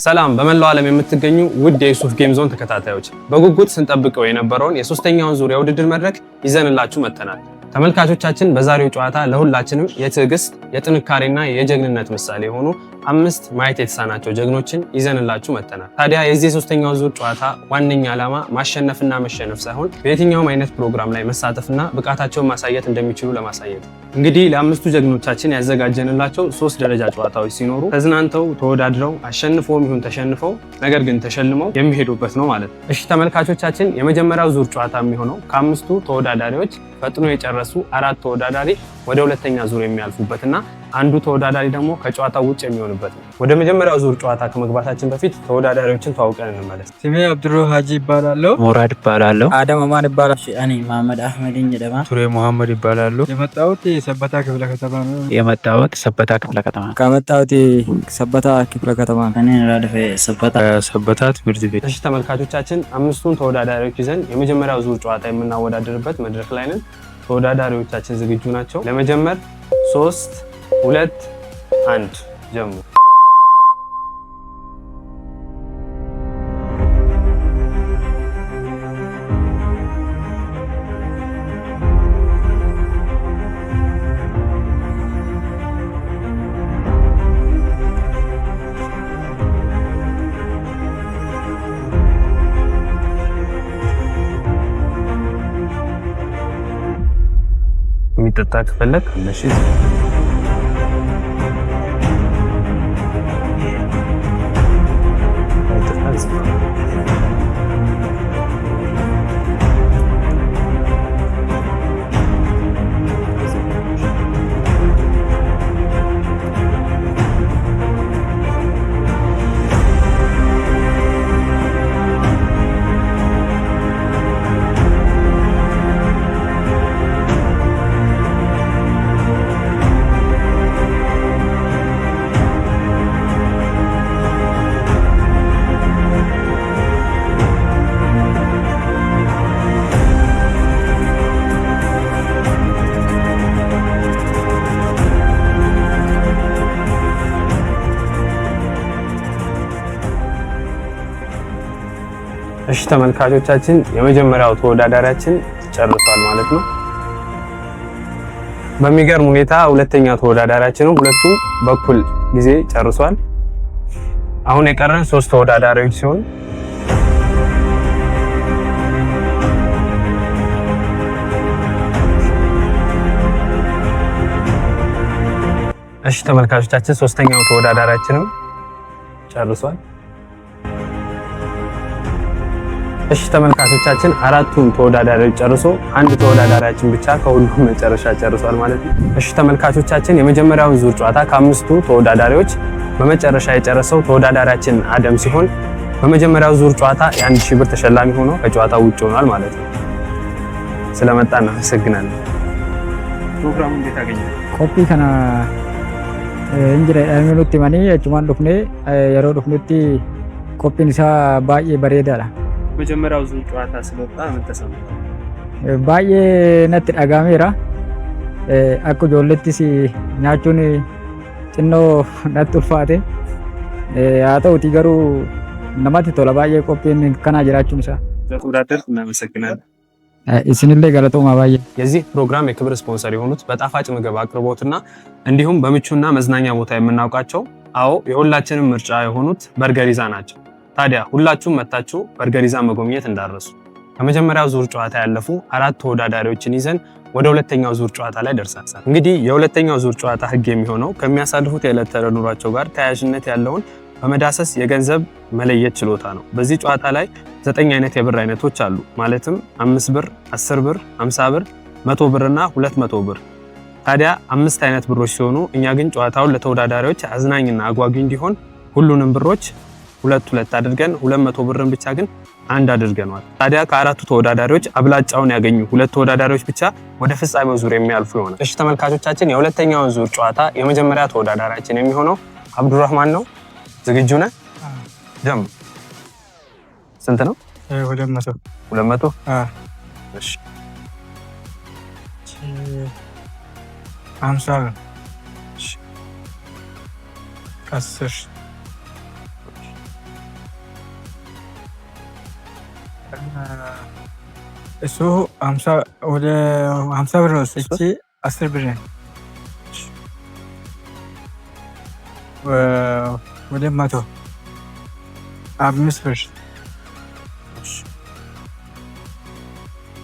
ሰላም በመላው ዓለም የምትገኙ ውድ የዩሱፍ ጌም ዞን ተከታታዮች፣ በጉጉት ስንጠብቀው የነበረውን የሶስተኛውን ዙር የውድድር መድረክ ይዘንላችሁ መጥተናል። ተመልካቾቻችን በዛሬው ጨዋታ ለሁላችንም የትዕግስት የጥንካሬና የጀግንነት ምሳሌ የሆኑ 5 ማየት የተሳናቸው ጀግኖችን ይዘንላችሁ መጥተናል። ታዲያ የዚህ ሶስተኛው ዙር ጨዋታ ዋነኛ ዓላማ ማሸነፍና መሸነፍ ሳይሆን በየትኛውም አይነት ፕሮግራም ላይ መሳተፍና ብቃታቸውን ማሳየት እንደሚችሉ ለማሳየት። እንግዲህ ለአምስቱ ጀግኖቻችን ያዘጋጀንላቸው 3 ደረጃ ጨዋታዎች ሲኖሩ ተዝናንተው ተወዳድረው አሸንፈውም ይሁን ተሸንፈው ነገር ግን ተሸልመው የሚሄዱበት ነው ማለት ነው። እሺ ተመልካቾቻችን፣ የመጀመሪያው ዙር ጨዋታ የሚሆነው ከ5ቱ ተወዳዳሪዎች ፈጥኖ የጨረሱ 4 ተወዳዳሪ ወደ ሁለተኛ ዙር የሚያልፉበትና አንዱ ተወዳዳሪ ደግሞ ከጨዋታው ውጭ የሚሆንበት ነው። ወደ መጀመሪያው ዙር ጨዋታ ከመግባታችን በፊት ተወዳዳሪዎችን ተዋውቀን እንመለስ። ስሜ አብዱሮ ሀጂ ይባላል። ሙራድ ይባላል። አደም ማን ይባላል። እኔ መሐመድ አህመድ እንደማ ቱሬ መሐመድ ይባላል። የመጣሁት ሰበታ ክፍለ ከተማ ነው። ከመጣሁት ሰበታ ክፍለ ከተማ ነው። እኔ ራድፈ ሰበታ ትምህርት ቤት። እሺ ተመልካቾቻችን፣ 5ቱን ተወዳዳሪዎች ይዘን የመጀመሪያው ዙር ጨዋታ የምናወዳደርበት መድረክ ላይ ነን። ተወዳዳሪዎቻችን ዝግጁ ናቸው? ለመጀመር 3 2 1 ጀምሩ። የሚጠጣ ከፈለክ እሺ። እሺ ተመልካቾቻችን፣ የመጀመሪያው ተወዳዳሪያችን ጨርሷል ማለት ነው። በሚገርም ሁኔታ ሁለተኛው ተወዳዳሪያችንም ሁለቱም በኩል ጊዜ ጨርሷል። አሁን የቀረን 3 ተወዳዳሪዎች ሲሆን እሺ ተመልካቾቻችን፣ ሶስተኛው ተወዳዳሪያችንም ጨርሷል። እሺ ተመልካቾቻችን፣ 4ቱም ተወዳዳሪዎች ጨርሶ አንድ ተወዳዳሪያችን ብቻ ከሁሉም መጨረሻ ጨርሷል ማለት ነው። እሺ ተመልካቾቻችን፣ የመጀመሪያውን ዙር ጨዋታ ከ5ቱ ተወዳዳሪዎች በመጨረሻ የጨረሰው ተወዳዳሪያችን አደም ሲሆን በመጀመሪያው ዙር ጨዋታ የ1000 ብር ተሸላሚ ሆኖ ከጨዋታው ውጭ ሆኗል ማለት ነው። ስለመጣ እናመሰግናለን። ፕሮግራሙ እንዴት አገኘህ? ኮፒ ከና እንጅራ አሚኑቲ ማኒ አጭማን ዱፍኔ የሮ ዱፍኑቲ ኮፒን ሳ ባዬ በሬዳላ መጀመሪያው ዙር ጨዋታ ስለወጣ ምን ተሰማህ? ባዬ ነት ዳጋሜራ አኩ ጆለቲሲ ኛቹን ጭኖ ነት ኡልፋቴ አተውቲ ገሩ ነማቲ ቶላ ባዬ ኮፒን ከና ጅራቹን ሳ ለተወዳደር እናመሰግናለን። እስንለ ገለጦማ ባዬ። የዚህ ፕሮግራም የክብር ስፖንሰር የሆኑት በጣፋጭ ምግብ አቅርቦትና እንዲሁም በምቹና መዝናኛ ቦታ የምናውቃቸው የሁላችንም ምርጫ የሆኑት በርገሪዛ ናቸው። ታዲያ ሁላችሁም መጣችሁ በርገሪዛ መጎብኘት እንዳረሱ። ከመጀመሪያው ዙር ጨዋታ ያለፉ 4 ተወዳዳሪዎችን ይዘን ወደ ሁለተኛው ዙር ጨዋታ ላይ ደርሰናል። እንግዲህ የሁለተኛው ዙር ጨዋታ ህግ የሚሆነው ከሚያሳልፉት የዕለት ተዕለት ኑሯቸው ጋር ተያያዥነት ያለውን በመዳሰስ የገንዘብ መለየት ችሎታ ነው። በዚህ ጨዋታ ላይ 9 አይነት የብር አይነቶች አሉ። ማለትም 5 ብር፣ 10 ብር፣ 50 ብር፣ 100 ብር እና 200 ብር። ታዲያ 5 አይነት ብሮች ሲሆኑ እኛ ግን ጨዋታውን ለተወዳዳሪዎች አዝናኝና አጓጊ እንዲሆን ሁሉንም ብሮች 2 አድርገን 200 ብርን ብቻ ግን 1 አድርገናል። ታዲያ ከ4ቱ ተወዳዳሪዎች አብላጫውን ያገኙ 2 ተወዳዳሪዎች ብቻ ወደ ፍጻሜው ዙር የሚያልፉ ይሆናል። እሺ ተመልካቾቻችን፣ የሁለተኛውን ዙር ጨዋታ የመጀመሪያ ተወዳዳሪያችን የሚሆነው አብዱራህማን ነው። ዝግጁ ነህ? ጀምር። ስንት ነው? 200 200? እሺ 50 10 እሱ 50 ወደ 50 ብር ነው። እቺ 10 ብር ነው። ወደ 100 5 ብር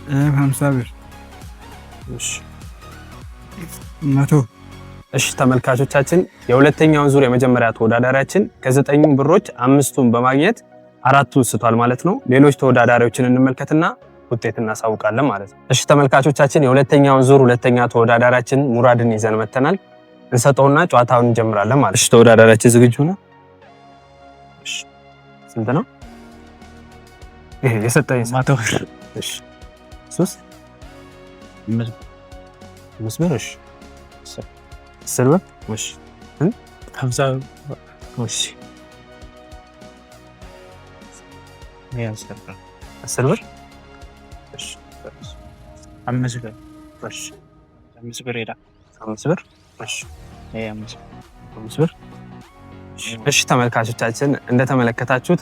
50 ብር 100 እሺ ተመልካቾቻችን የሁለተኛውን ዙር የመጀመሪያ ተወዳዳሪያችን ከ9 ብሮች 5ቱን በማግኘት 4ቱን ስቷል ማለት ነው። ሌሎች ተወዳዳሪዎችን እንመልከትና ውጤት እናሳውቃለን ማለት ነው። እሺ ተመልካቾቻችን የሁለተኛውን ዙር ሁለተኛ ተወዳዳሪያችን ሙራድን ይዘን መተናል። እንሰጠውና ጨዋታውን እንጀምራለን ማለት ነው። እሺ ተወዳዳሪያችን ዝግጁ ነው? እሺ ስንት ነው? ይሄ የሰጠኝ 100 ብር። እሺ 3 5 ብር። እሺ 10 ብር። እሺ 50 ብር። እሺ 10 ብር። እሺ 5 ብር። እሺ 5 ብር ሄዳ 5 ብር። እሺ 5 ብር። እሺ ተመልካቾቻችን እንደተመለከታችሁት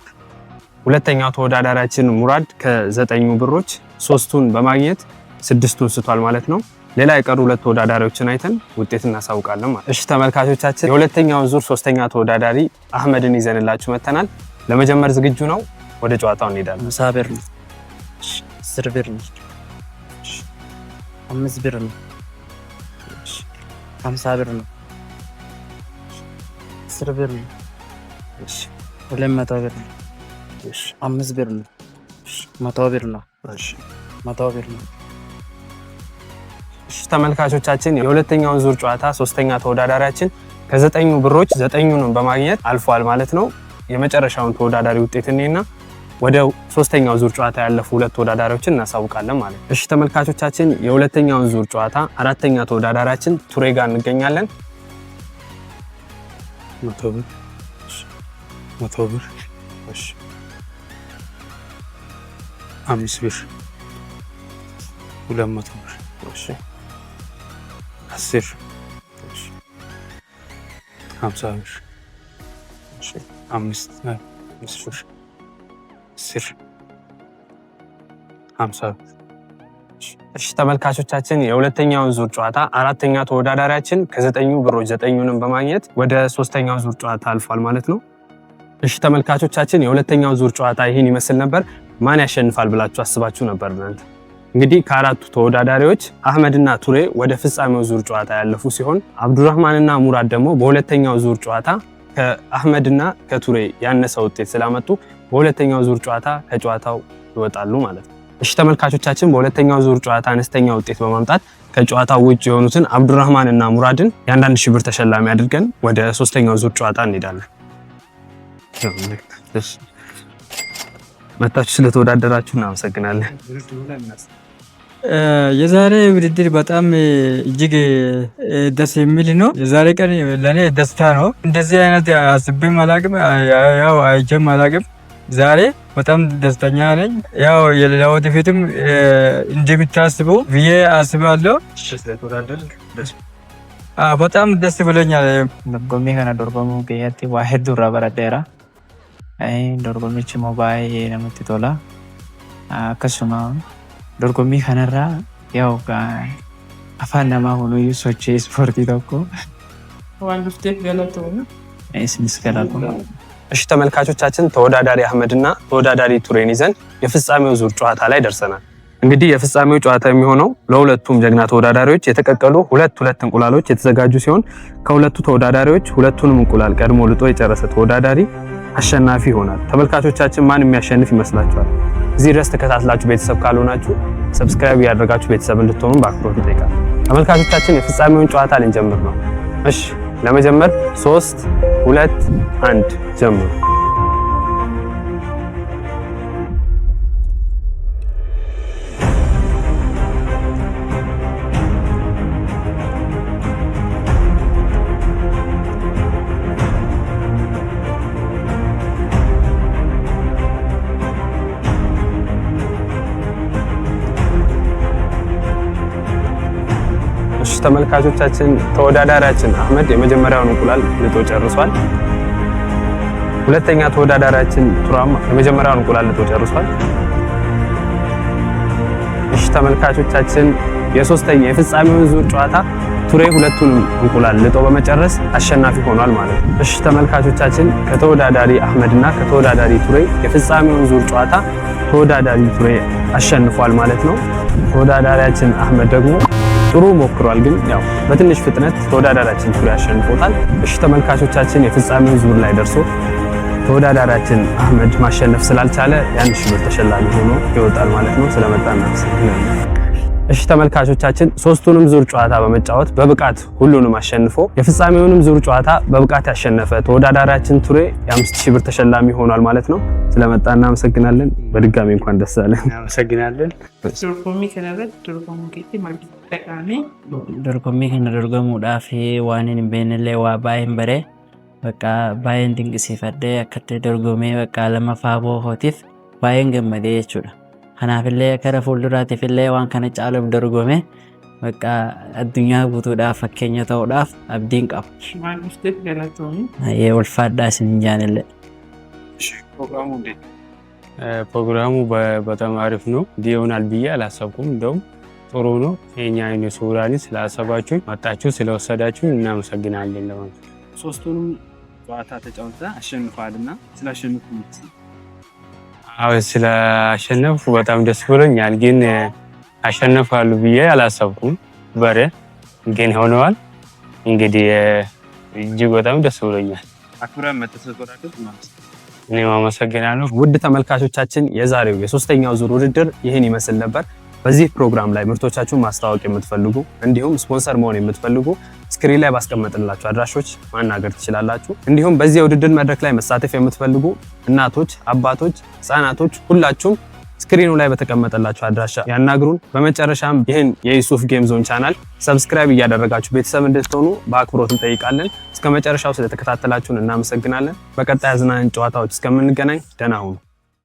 ሁለተኛው ተወዳዳሪያችን ሙራድ ከ9 ብሮች 3ቱን በማግኘት 6ቱን ስቷል ማለት ነው። ሌላ የቀሩ ሁለት ተወዳዳሪዎችን አይተን ውጤት እናሳውቃለን ማለት። እሺ ተመልካቾቻችን የሁለተኛውን ዙር ሶስተኛ ተወዳዳሪ አህመድን ይዘንላችሁ መተናል። ለመጀመር ዝግጁ ነው? ወደ ጨዋታው እንሄዳለን። 50 ብር ነው። 10 ብር ነው። 5 ብር ነው። 50 ብር ነው። 10 ብር ነው። 200 ብር ነው። 5 ብር ነው። 100 ብር ነው። 100 ብር ነው። እሺ ተመልካቾቻችን የሁለተኛውን ዙር ጨዋታ ሶስተኛ ተወዳዳሪያችን ከ9 ብሮች 9ኙን በማግኘት አልፏል ማለት ነው። የመጨረሻውን ተወዳዳሪ ውጤት እኔና ወደ ሶስተኛው ዙር ጨዋታ ያለፉ ሁለት ተወዳዳሪዎችን እናሳውቃለን ማለት ነው። እሺ ተመልካቾቻችን የሁለተኛውን ዙር ጨዋታ አራተኛ ተወዳዳሪያችን ቱሬ ጋር እንገኛለን። 100 ብር 100 ብር። እሺ 5 ብር 200 ብር። እሺ 10 እሺ 50 ብር። እሺ 5 ብር 10 50 ብር። እሺ ተመልካቾቻችን የሁለተኛውን ዙር ጨዋታ አራተኛ ተወዳዳሪያችን ከ9 ብሮች 9ኙንም በማግኘት ወደ ሶስተኛው ዙር ጨዋታ አልፏል ማለት ነው። እሺ ተመልካቾቻችን የሁለተኛው ዙር ጨዋታ ይህን ይመስል ነበር። ማን ያሸንፋል ብላችሁ አስባችሁ ነበር እናንተ? እንግዲህ ከአራቱ ተወዳዳሪዎች አህመድና ቱሬ ወደ ፍጻሜው ዙር ጨዋታ ያለፉ ሲሆን አብዱራህማንና ሙራድ ደግሞ በሁለተኛው ዙር ጨዋታ ከአህመድና ከቱሬ ያነሰ ውጤት ስላመጡ በሁለተኛው ዙር ጨዋታ ከጨዋታው ይወጣሉ ማለት ነው። እሺ ተመልካቾቻችን በሁለተኛው ዙር ጨዋታ አነስተኛ ውጤት በማምጣት ከጨዋታው ውጭ የሆኑትን አብዱራህማንና ሙራድን የ1 ሺህ ብር ተሸላሚ አድርገን ወደ ሶስተኛው ዙር ጨዋታ እንሄዳለን። መታችሁ ስለተወዳደራችሁ እናመሰግናለን። የዛሬ ውድድር በጣም እጅግ ደስ የሚል ነው። የዛሬ ቀን ለኔ ደስታ ነው። እንደዚህ አይነት አስቤም አላቅም፣ ያው አይቼም አላቅም። ዛሬ በጣም ደስተኛ ነኝ። ያው ለወደፊትም እንደምታስቡ ብዬ አስባለሁ። በጣም ደስ ብሎኛል። dorgommii kana dorgomuu keessatti waa hedduu irraa baradheera. Dorgommichi baay'ee namatti tola. Akkasuma dorgommii kanarraa yaa'u afaan namaa hunuyyuu sochii ispoortii tokko waan dhufteef galatoomna. Isinis galatoomna. እሺ ተመልካቾቻችን ተወዳዳሪ አህመድና ተወዳዳሪ ቱሬን ይዘን የፍጻሜው ዙር ጨዋታ ላይ ደርሰናል። እንግዲህ የፍጻሜው ጨዋታ የሚሆነው ለሁለቱም ጀግና ተወዳዳሪዎች የተቀቀሉ ሁለት እንቁላሎች የተዘጋጁ ሲሆን ከሁለቱ ተወዳዳሪዎች ሁለቱንም እንቁላል ቀድሞ ልጦ የጨረሰ ተወዳዳሪ አሸናፊ ይሆናል። ተመልካቾቻችን ማን የሚያሸንፍ ይመስላችኋል? እዚህ ድረስ ተከታትላችሁ ቤተሰብ ካልሆናችሁ ሰብስክራይብ ያደርጋችሁ ቤተሰብ እንድትሆኑ በአክብሮት እንጠይቃለን። ተመልካቾቻችን የፍጻሜውን ጨዋታ ልንጀምር ነው። እሺ ለመጀመር 3 2 1 ጀምሩ። ተመልካቾቻችን ተወዳዳሪያችን አህመድ የመጀመሪያውን እንቁላል ልጦ ጨርሷል። ሁለተኛ ተወዳዳሪያችን ቱራም የመጀመሪያውን እንቁላል ልጦ ጨርሷል። እሺ ተመልካቾቻችን የሶስተኛ የፍጻሜውን ዙር ጨዋታ ቱሬ ሁለቱንም እንቁላል ልጦ በመጨረስ አሸናፊ ሆኗል ማለት ነው። እሺ ተመልካቾቻችን ከተወዳዳሪ አህመድና ከተወዳዳሪ ቱሬ የፍጻሜውን ዙር ጨዋታ ተወዳዳሪ ቱሬ አሸንፏል ማለት ነው። ተወዳዳሪያችን አህመድ ደግሞ ጥሩ ሞክሯል፣ ግን ያው በትንሽ ፍጥነት ተወዳዳሪያችን ቱሬ አሸንፎታል። እሺ ተመልካቾቻችን የፍጻሜው ዙር ላይ ደርሶ ተወዳዳሪያችን አህመድ ማሸነፍ ስላልቻለ የ1000 ብር ተሸላሚ ሆኖ ይወጣል ማለት ነው። ስለመጣና እሺ ተመልካቾቻችን ሶስቱንም ዙር ጨዋታ በመጫወት በብቃት ሁሉንም አሸንፎ የፍጻሜውንም ዙር ጨዋታ በብቃት ያሸነፈ ተወዳዳሪያችን ቱሬ የ5000 ብር ተሸላሚ ሆኗል ማለት ነው። ስለመጣና እናመሰግናለን። በድጋሚ እንኳን ደስ አለን። እናመሰግናለን። ዶርጎሚ ከነ ዶርጎሙዳፍ ዋንን ቤንሌ ዋ ባይን በሬ በቃ ባይን ድንቅሲፈደ አከተ ዶርጎሜ በቃ ለመፋቦ ሆቲፍ ባይን ገመዴ ይችላል Kanaafillee kara fuulduraatiifillee waan kana caaluuf dorgome bakka addunyaa guutuudhaaf fakkeenya ta'uudhaaf abdiin qaba. Maal dhufteef galatoomii? Ulfaadhaa isin jaanillee. ፕሮግራሙ በጣም አሪፍ ነው። እንዲሆናል ብዬ አላሰብኩም። እንደውም ጥሩ ነው። የኛ አይነት ሱራኒ ስላሰባችሁ መጣችሁ ስለወሰዳችሁ እናመሰግናለን ለማለት ነው። ሶስቱንም ጨዋታ ተጫውታ አሸንፋልና ስላሸነፉ ስላሸነፉ በጣም ደስ ብሎኛል። ግን አሸነፋሉ ብዬ አላሰብኩም በረ ግን ሆነዋል። እንግዲህ እጅግ በጣም ደስ ብሎኛል። አክብረን መተሰጥቷችሁ እኔም አመሰግናለሁ። ውድ ተመልካቾቻችን የዛሬው የሶስተኛው ዙር ውድድር ይህን ይመስል ነበር። በዚህ ፕሮግራም ላይ ምርቶቻችሁን ማስተዋወቅ የምትፈልጉ እንዲሁም ስፖንሰር መሆን የምትፈልጉ ስክሪን ላይ ባስቀመጥንላችሁ አድራሾች ማናገር ትችላላችሁ። እንዲሁም በዚህ የውድድር መድረክ ላይ መሳተፍ የምትፈልጉ እናቶች፣ አባቶች፣ ህፃናቶች ሁላችሁም ስክሪኑ ላይ በተቀመጠላችሁ አድራሻ ያናግሩን። በመጨረሻም ይህን የዩሱፍ ጌም ዞን ቻናል ሰብስክራይብ እያደረጋችሁ ቤተሰብ እንድትሆኑ በአክብሮት እንጠይቃለን። እስከ መጨረሻው ስለተከታተላችሁን እናመሰግናለን። በቀጣይ አዝናኝ ጨዋታዎች እስከምንገናኝ ደህና ሁኑ።